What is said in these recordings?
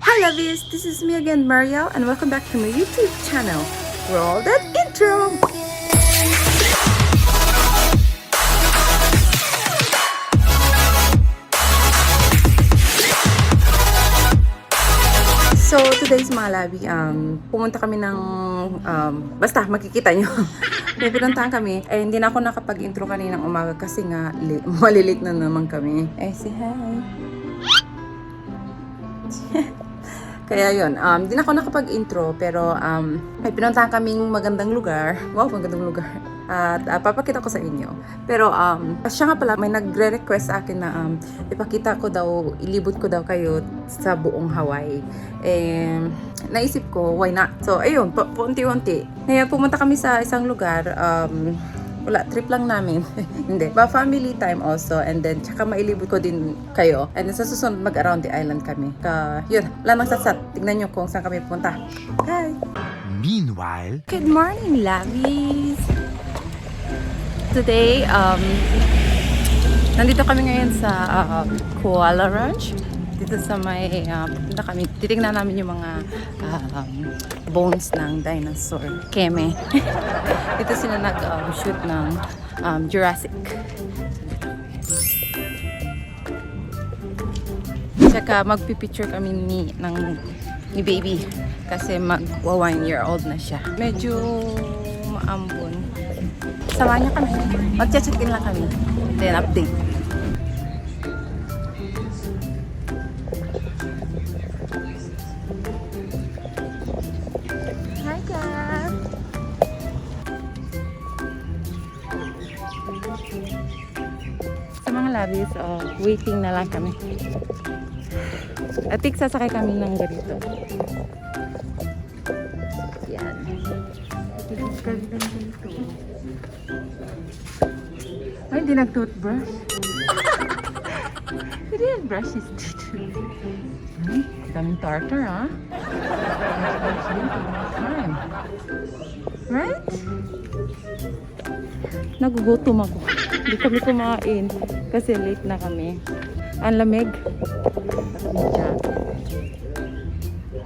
Hi lovies, this is me again, Mariel, and welcome back to my YouTube channel. Roll that intro! So, today's mga labi, pumunta kami ng, basta makikita nyo. May pinuntahan kami. Eh, hindi na ako nakapag-intro kaninang umaga kasi nga, malilit na naman kami. Eh, say hi! Kaya yun, hindi na ako nakapag-intro, pero may pinuntahan kaming magandang lugar. Wow, magandang lugar. At papakita ko sa inyo. Pero siya nga pala, may nagre-request sa akin na ipakita ko daw, ilibot ko daw kayo sa buong Hawaii. Eh, naisip ko, why not? So, ayun, paunti-unti. Ngayon, pumunta kami sa isang lugar. Wala, trip lang namin. Hindi. Ba, family time also. And then, tsaka mailibot ko din kayo. And then, sa susunod, mag-around the island kami. Yun, wala nang sasat. Tignan nyo kung saan kami pupunta. Hi! Meanwhile, good morning, lovies! Today, nandito kami ngayon sa KUALOA Ranch. Dito sa may, punta kami, titignan namin yung mga bones ng dinosaur. Keme. Dito sila nag-shoot ng Jurassic. Tsaka magpipicture kami ni baby kasi magwa 1 year old na siya. Medyo maambon. Samahan niyo kami. Mag-check-in lang kami. Then update. Hi guys! Sa mga labis, waiting na lang kami. At sasakay kami ng ganito. Yan. Ay, hindi nag-toothbrush. He didn't brush his teeth. Ay, daming tartar, ha? Time. Right? Nagugutom ako. Hindi kami kumain kasi late na kami. Ang lamig.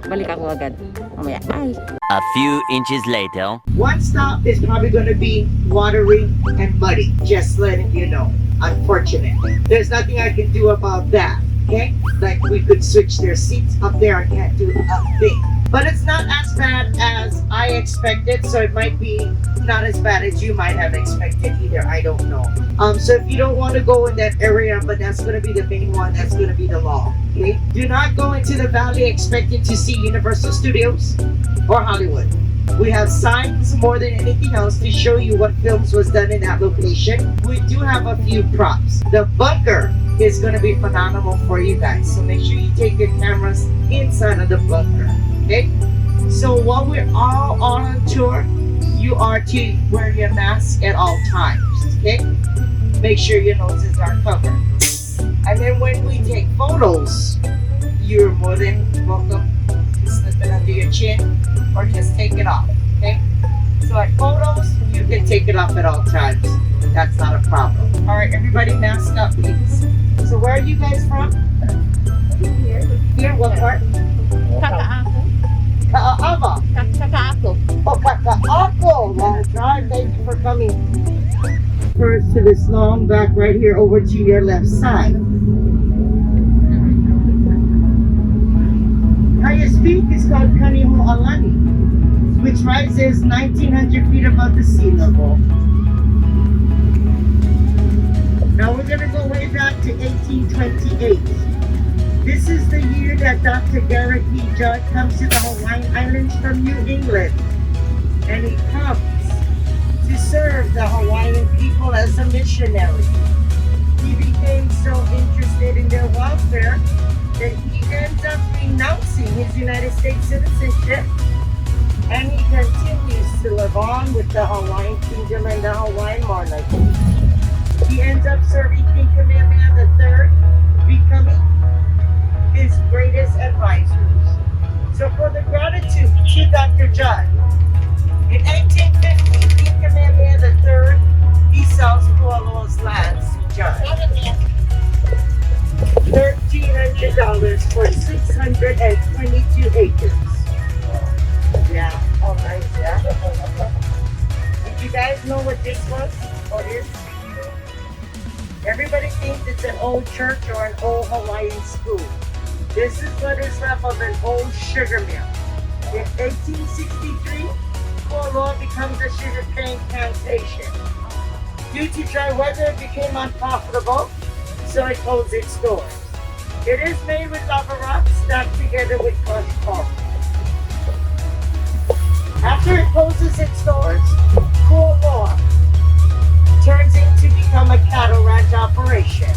Balik ako agad. Mamaya. Bye! a few inches later. One stop is probably going to be watery and muddy. Just letting you know. Unfortunate. There's nothing I can do about that. Okay? Like we could switch their seats up there. I can't do a thing. But it's not as bad as I expected, so it might be not as bad as you might have expected either. I don't know. So if you don't want to go in that area, but that's going to be the main one, that's going to be the law. Okay? Do not go into the valley expecting to see Universal Studios or Hollywood. We have signs more than anything else to show you what films was done in that location. We do have a few props. The bunker is going to be phenomenal for you guys. So make sure you take your cameras inside of the bunker. Okay? So while we're all on tour, you are to wear your mask at all times. Okay? Make sure your noses are covered. And then when we take photos, you're more than welcome to slip it under your chin or just take it off. Okay? So at photos, you can take it off at all times. That's not a problem. All right, everybody mask up, please. So where are you guys from? Here. Here, what part? Kakaako. Kaaava. Kakaako. Oh, Kakaako. That's right. Thank you for coming. First to this long back right here over to your left side. Highest peak is called Kaniho'alani, which rises 1,900 feet above the sea level. Now we're going to go way back to 1828. This is the year that Dr. Garrett E. Judd comes to the Hawaiian Islands from New England. And he comes to serve the Hawaiian people as a missionary. He became so interested in their welfare that he ends up renouncing his United States citizenship, and he continues to live on with the Hawaiian Kingdom and the Hawaiian monarchy. He ends up serving King Kamehameha III, becoming his greatest advisors. So for the gratitude to Dr. Judd, in 1850, King Kamehameha III, he sells KUALOA's lands to Judd. $1,300 for 620 72 acres. Yeah, all nice, yeah. Did you guys know what this was or is? Everybody thinks it's an old church or an old Hawaiian school. This is what is left of an old sugar mill. In 1863, KUALOA becomes a sugarcane plantation. Due to dry weather, it became unprofitable, so it closed its doors. It is made with lava rocks stacked together with crushed coal. After it closes its doors, KUALOA turns into become a cattle ranch operation.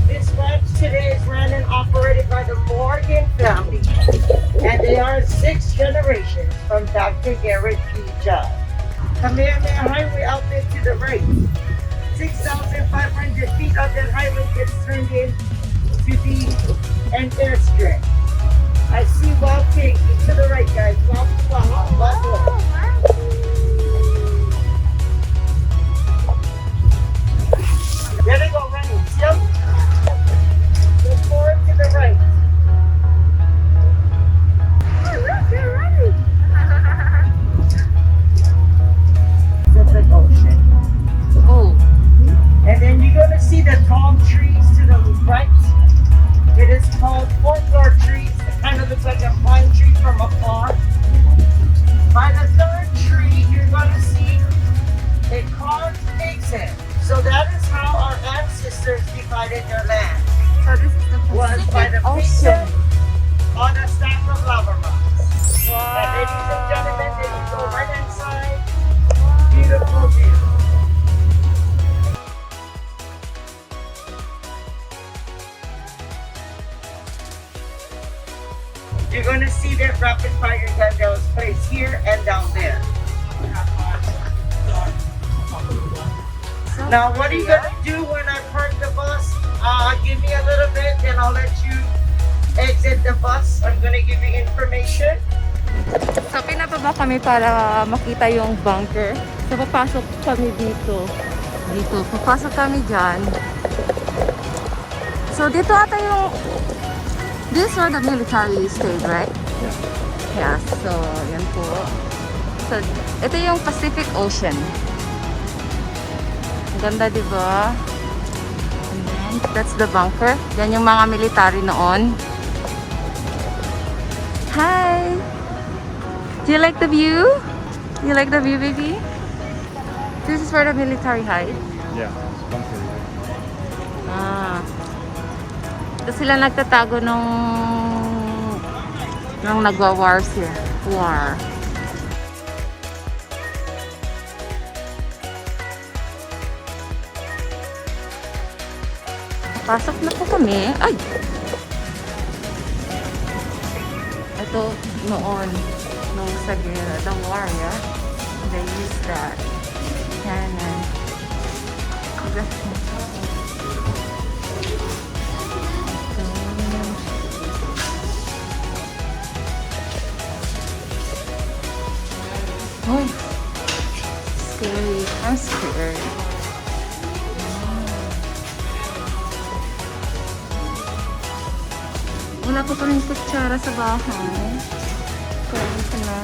This ranch today is run and operated by the Morgan family, and they are 6 generations from Dr. Garrett P. Judd. Kamehameha Highway out there to the right. 6,500 feet of that highway gets turned in to be an airstrip. I see wild pigs to the right, guys. Wild. There they go running. See them? Look forward to the right. They're running. Pacific Ocean. Oh, And then you're gonna see the tall trees to the right. It is called folklore trees. It kind of looks like a pine tree from afar. By the third tree, you're gonna see a carved pig's head. So that is how our ancestors divided their land. So this is the Was by the pig's head on a stack of lava rocks. And ladies and gentlemen, there you go right inside. Beautiful view. You're going to see that rapid fire gun that was placed here and down there. Now, what are you going to do when I park the bus? Give me a little bit, then I'll let you exit the bus. I'm going to give you information. so pinababa kami para makita yung bunker. So papasok kami dito. Papasok kami dyan. So dito ata yung... This where the military stayed, right? Yeah. So, yan po. So, ito yung Pacific Ocean. Ang ganda, di ba? And then, that's the bunker. Yan yung mga military noon. Hi! Do you like the view? You like the view, baby? This is where the military hide. Yeah, it's bunker. Ah. Ito sila nagtatago nung nagwa-war siya. War. Pasok na po kami. Ay! Ito noon, nung sa gera, the war, yeah? They used that. Yan. Hoy, scary. I'm scared. Wala pa rin kutsara sa bahay. Kaya ito na.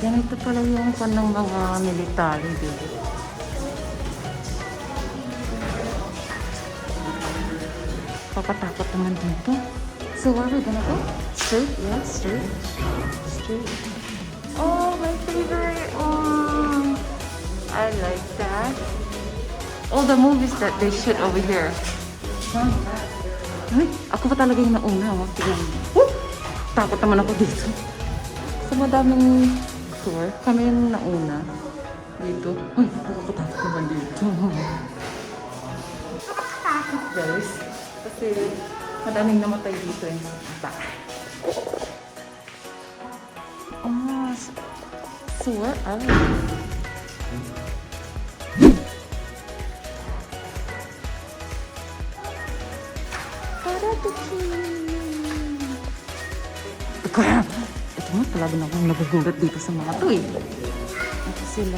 Yan, ito pala yung ng mga military dito. Papatakot naman dito. So where are we gonna go? Straight? Yeah, straight. Oh, my favorite. Oh, I like that. All the movies that they shoot over here. Huh? Ay, ako pa talaga yung nauna. Tignan mo. Takot naman ako dito. So, madaming tour. Kami yung nauna. Dito. Ay, nakakatakot naman dito. Nakakatakot, guys. Kasi madaming namatay dito eh. So where are we? Kaya, ito nga talaga na akong nagugulat dito sa mga to eh. Ito sila.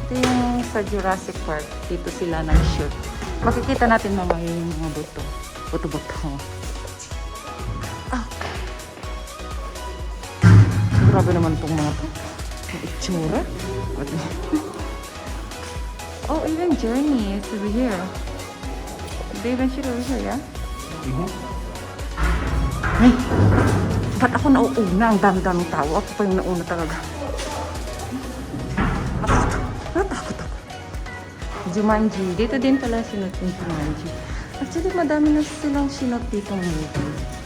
Ito yung sa Jurassic Park. Dito sila nag-shoot. Makikita natin mamaya yung mga buto. Buto-buto. Grabe naman itong mga to. Ang itsura. Oh, even Journey is over here. They even shoot over here, yeah? Ay! Ba't ako nauuna? Ang dami-daming tao. Ako pa yung nauna talaga. Natakot ako. Jumanji. Dito din pala sinot yung Jumanji. Actually, madami na silang sinot dito ng movie.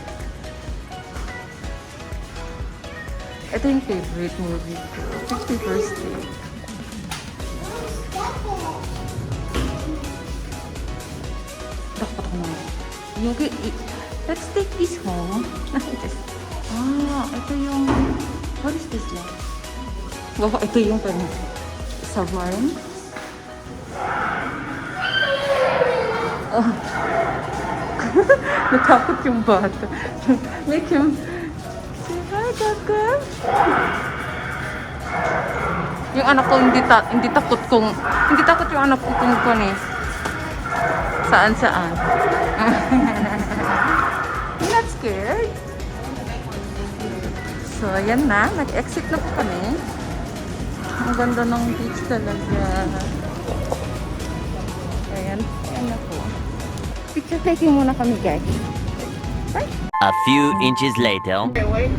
Ito yung favorite movie ko. 51st Day. Dapat ako na. Let's take this home. Ito yung... What is this like? Wow, ito yung submarine. Oh. Natakot yung bata. Make him... Say hi, Gaga. Yung anak ko hindi takot kung... Hindi takot yung anak ko kung saan. You're not scared? So, ayan na. Nag-exit na po kami. Ang ganda ng beach talaga. Ayan na po. Picture taking muna kami, guys. Right? A few inches later. Highway.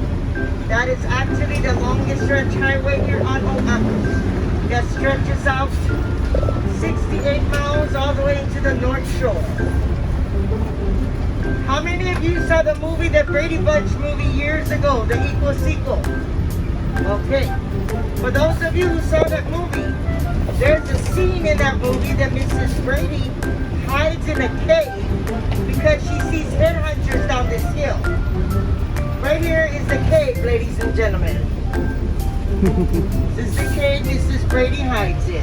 That is actually the longest stretch highway here on Oahu. That stretches out 68 miles all the way into the North Shore. How many of you saw the movie, the Brady Bunch movie years ago, the equal sequel? Okay. For those of you who saw that movie, there's a scene in that movie that Mrs. Brady hides in a cave because she sees headhunters down this hill. Right here is the cave, ladies and gentlemen. This is the cave Mrs. Brady hides in.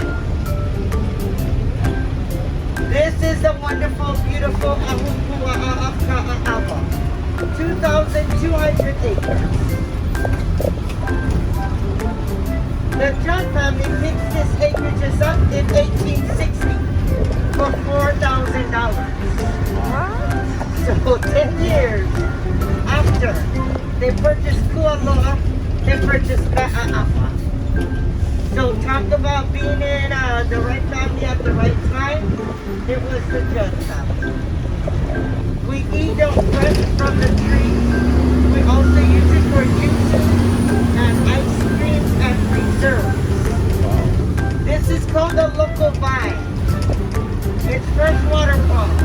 This is the wonderful, beautiful KUALOA, 2,200 acres. The John family picked this acreage up in 1860 for $4,000. So 10 years after they purchased KUALOA, they purchased KAAPA. So talk about being in the right family at the right time. It was the John family. We eat them fresh from the tree. We also use it for juices and ice creams and preserves. This is called the local vine. It's freshwater pond.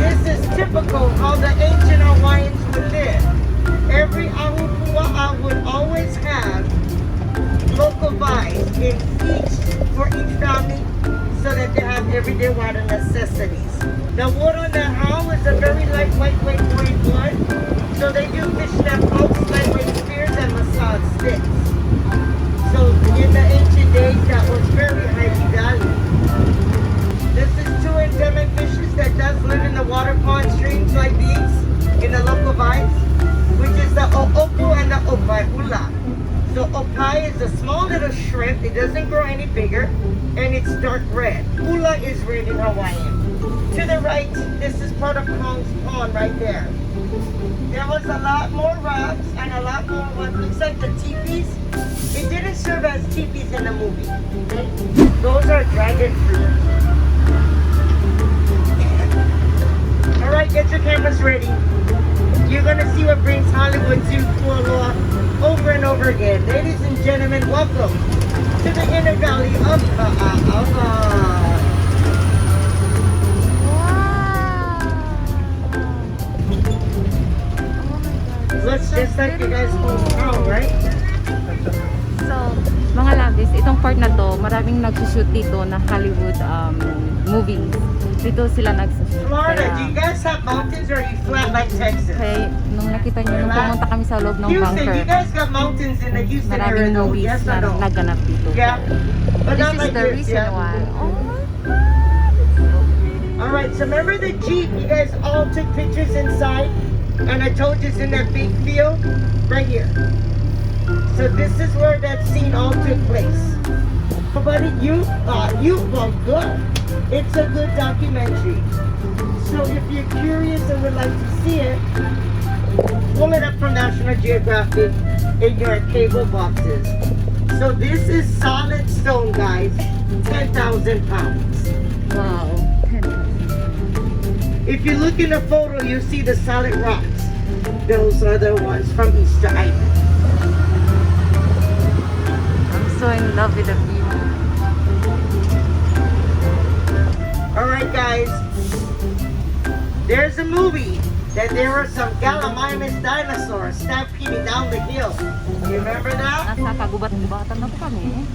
This is typical how the ancient Hawaiians would live. Every ahupua'a would always have local vines for each family so that they have everyday water necessities. The wood on the house is a very lightweight wood, so they do fishnet posts, lightweight spears, and massage sticks. So in the ancient days, that was very highly valued. This is two endemic fishes that does live in the water pond streams like these, in the local vines, which is the o'opu and the opaiula. So opai is a small little shrimp. It doesn't grow any bigger, and it's dark red. Ula is red in Hawaiian. To the right, this is part of Kong's Pond right there. There was a lot more rocks and a lot more what looks like the teepees. It didn't serve as teepees in the movie. Okay? Those are dragon fruit. All right, get your cameras ready. You're gonna see what brings Hollywood to KUALOA over and over again. Ladies and gentlemen, welcome to the inner valley of KAAPA. Looks just like you guys' hometown, right? So, mga labis, itong part na to, maraming nagsushoot dito na Hollywood movies. Dito sila nagsushoot. Florida, do you guys have mountains or are you flat like Texas? Kaya, nung nakita nyo, nung pumunta kami sa loob ng Houston, bunker, you guys got mountains in the Houston area, maraming though, movies yes or na no? naganap dito. Yeah, but This not is like the this, reason yeah. why. Oh my God. All right, so remember the Jeep? You guys all took pictures inside, and I told you it's in that big field right here. So this is where that scene all took place. But you well, good. It's a good documentary. So if you're curious and would like to see it, pull it up from National Geographic in your cable boxes. So this is solid stone, guys. 10,000 pounds. Wow. If you look in the photo, you see the solid rocks. Those are the ones from Easter Island. I'm so in love with the view. Alright guys, there's a movie that there were some Gallimimus dinosaurs stampeding down the hill. You remember that? Nasa kagubat-gubatan na po kami.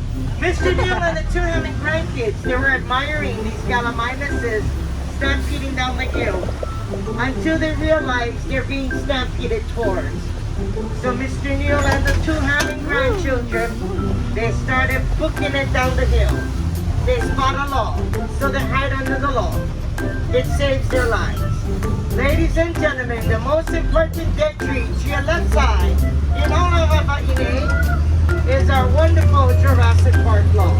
Mr. Neil and the two Hammond grandkids, they were admiring these Gallimimuses stampeding down the hill until they realized they're being stampeded towards. So Mr. Neil and the two Hammond grandchildren, they started booking it down the hill. They spot a log, so they hide under the log. It saves their lives. Ladies and gentlemen, the most important dead tree to your left side in all of Hawaii is our wonderful Jurassic Park log.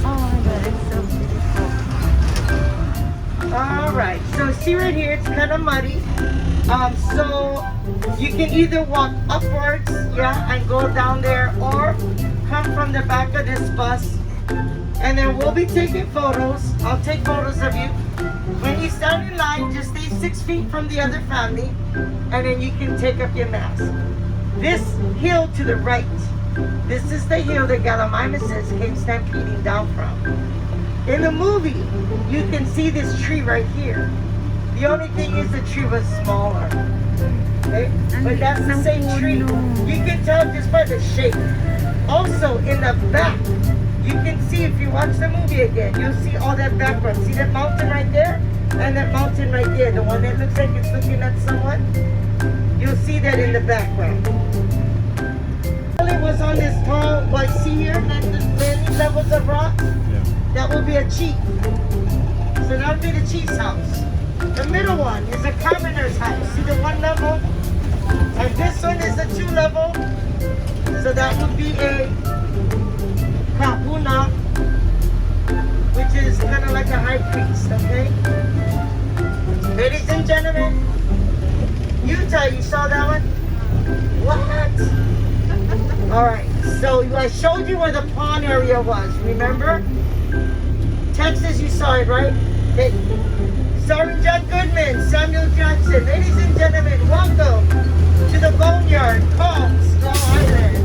Oh my god, it's so beautiful. Alright, so see right here, it's kind of muddy. So you can either walk upwards, yeah, and go down there, or come from the back of this bus. And then we'll be taking photos. I'll take photos of you. When you stand in line, just stay 6 feet from the other family, and then you can take up your mask. This hill to the right, this is the hill that Gallimimuses came stampeding down from. In the movie, you can see this tree right here. The only thing is the tree was smaller. Okay? But that's the same tree. You can tell just by the shape. Also, in the back, you can see, if you watch the movie again, you'll see all that background. See that mountain right there? And that mountain right there, the one that looks like it's looking at someone? You'll see that in the background. It was on this tall, like, see here, many levels of rock? That will be a chief. So that would be the chief's house. The middle one is a commoner's house. See the one level? And this one is a 2 level. So that would be a kahuna, which is kind of like a high priest, okay? Ladies and gentlemen, Utah, you saw that one? What? Alright, so I showed you where the pond area was, remember? Texas, you saw it, right? Okay. Starring John Goodman, Samuel Jackson. Ladies and gentlemen, welcome to the Boneyard, Palm Skull Island.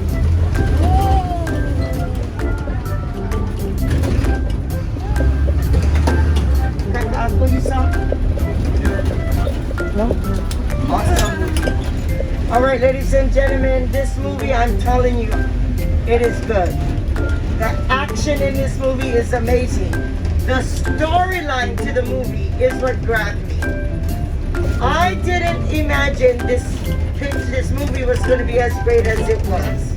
Can I pull you some? No? Awesome. Alright, ladies and gentlemen, this movie, I'm telling you, it is good. The action in this movie is amazing. The storyline to the movie is what grabbed me. I didn't imagine this movie was going to be as great as it was.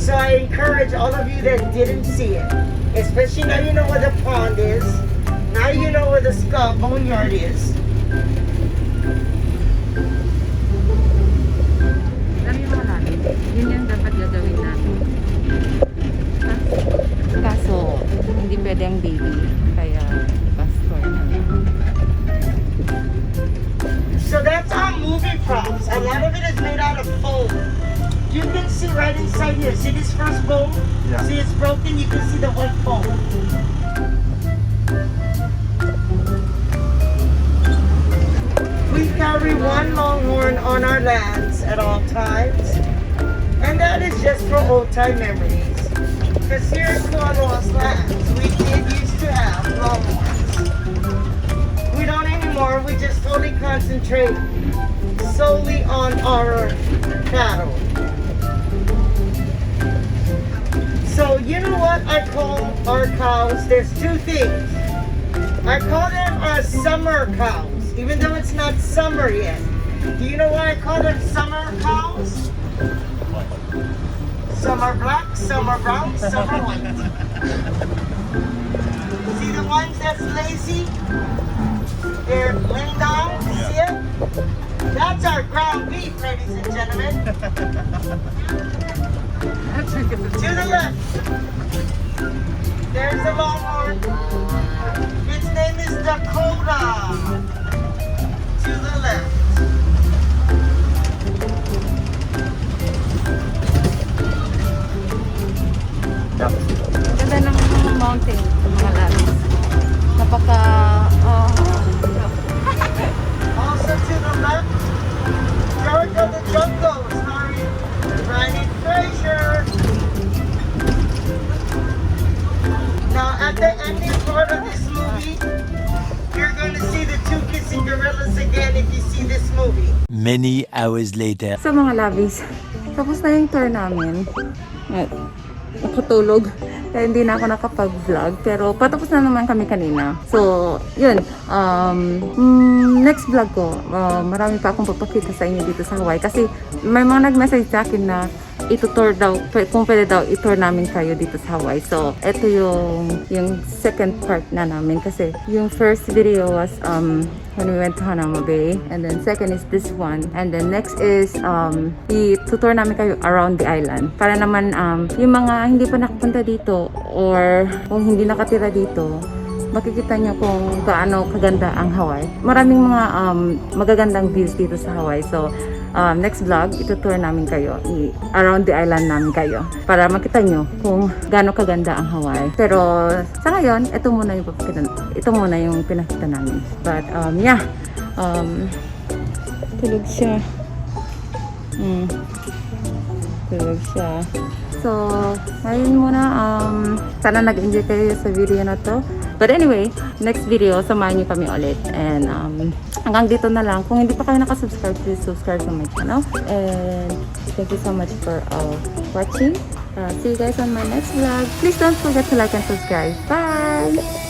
So I encourage all of you that didn't see it, especially now you know where the pond is, now you know where the skull boneyard is. Alam mo namin, yun yung dapat gagawin namin. Kaso, hindi pwede ang baby. Kaya, pastor na. So that's our movie props. A lot of it is made out of foam. You can see right inside here. See this first foam? Yeah. See it's broken? You can see the white foam. We carry one longhorn on our lands at all times. And that is just for old time memories. Because here in KUALOA's lands, we did used to have longhorns. We don't anymore. We just totally concentrate solely on our cattle. So you know what I call our cows? There's 2 things. I call them our summer cows, even though it's not summer yet. Do you know why I call them summer cows? Some are black, some are brown, some are white. See the ones that's lazy? They're laying down, see it? That's our ground beef, ladies and gentlemen. To the left. Dakota. To the left. Ang ganda ng mountain sa mga lalis. Napaka, Also to the left, George of the Jungle, starring Brandon Fraser. Now, at the ending part of this movie, you're going to see the two kissing gorillas again if you see this movie. Many hours later. so mga labis, tapos na yung tour namin. At nakatulog. Kaya hindi na ako nakapag-vlog. Pero patapos na naman kami kanina. So, yun. Next vlog ko, marami pa akong papakita sa inyo dito sa Hawaii. Kasi may mga nag-message sa akin na itutour daw, kung pwede daw itour namin kayo dito sa Hawaii. So, ito yung second part na namin. Kasi yung first video was when we went to Hanama Bay. And then second is this one. And then next is i-tutor namin kayo around the island. Para naman yung mga hindi pa nakapunta dito or kung hindi nakatira dito, makikita nyo kung gaano kaganda ang Hawaii. Maraming mga magagandang views dito sa Hawaii. So, next vlog, itutour namin kayo. Around the island namin kayo. Para makita nyo kung gaano kaganda ang Hawaii. Pero sa ngayon, ito muna yung pinakita namin. But yeah. Tulog siya. Tulog siya. So, ngayon muna, sana nag-enjoy kayo sa video na to. But anyway, next video, samahan niyo kami ulit. And hanggang dito na lang. Kung hindi pa kayo nakasubscribe, please subscribe to my channel. And thank you so much for watching. See you guys on my next vlog. Please don't forget to like and subscribe. Bye!